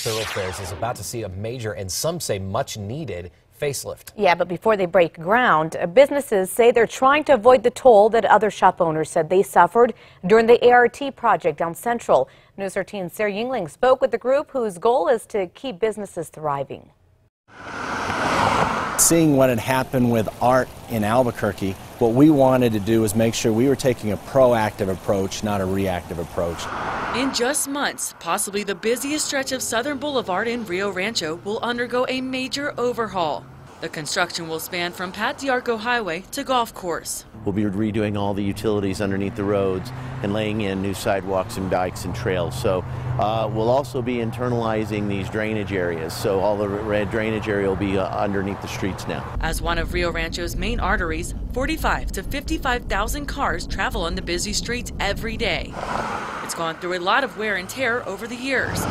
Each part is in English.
thoroughfares is about to see a major and some say much needed facelift. Yeah, but before they break ground, businesses say they're trying to avoid the toll that other shop owners said they suffered during the ART project down Central. News 13's Sarah Yingling spoke with the group whose goal is to keep businesses thriving. Seeing what had happened with art in Albuquerque, what we wanted to do was make sure we were taking a proactive approach, not a reactive approach. In just months, possibly the busiest stretch of Southern Boulevard in Rio Rancho will undergo a major overhaul. The construction will span from Pat D'Arco Highway to Golf Course. We'll be redoing all the utilities underneath the roads and laying in new sidewalks and dikes and trails. So we'll also be internalizing these drainage areas. So all the red drainage area will be underneath the streets now. As one of Rio Rancho's main arteries, 45 to 55,000 cars travel on the busy streets every day. It's gone through a lot of wear and tear over the years.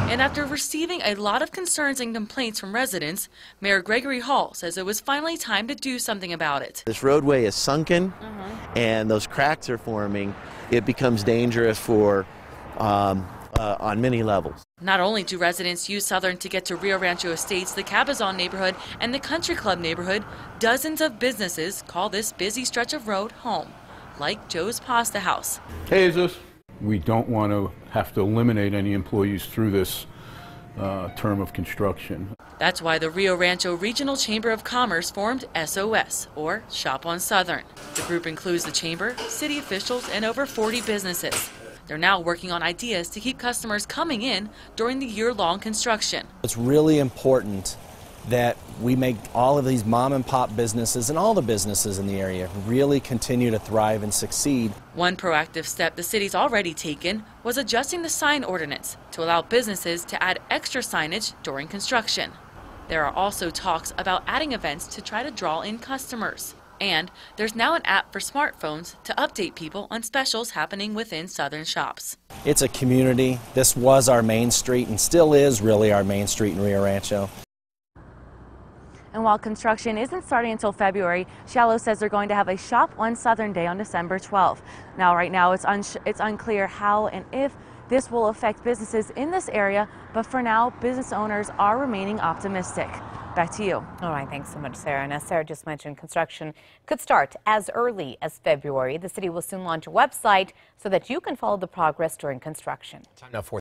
And after receiving a lot of concerns and complaints from residents, Mayor Gregory Hall says it was finally time to do something about it. This roadway is sunken and those cracks are forming. It becomes dangerous for on many levels. Not only do residents use Southern to get to Rio Rancho Estates, the Cabazon neighborhood, and the Country Club neighborhood, dozens of businesses call this busy stretch of road home, like Joe's Pasta House. Hey, Jesus. We don't want to have to eliminate any employees through this term of construction. That's why the Rio Rancho Regional Chamber of Commerce formed SOS, or Shop on Southern. The group includes the chamber, city officials, and over 40 businesses. They're now working on ideas to keep customers coming in during the year-long construction. It's really important that we make all of these mom and pop businesses and all the businesses in the area really continue to thrive and succeed. One proactive step the city's already taken was adjusting the sign ordinance to allow businesses to add extra signage during construction. There are also talks about adding events to try to draw in customers. And there's now an app for smartphones to update people on specials happening within Southern shops. It's a community. This was our main street and still is really our main street in Rio Rancho. And while construction isn't starting until February, Shallow says they're going to have a Shop on Southern Day on December 12th. Now, right now, it's unclear how and if this will affect businesses in this area, but for now, business owners are remaining optimistic. Back to you. All right, thanks so much, Sarah. And as Sarah just mentioned, construction could start as early as February. The city will soon launch a website so that you can follow the progress during construction. Time now for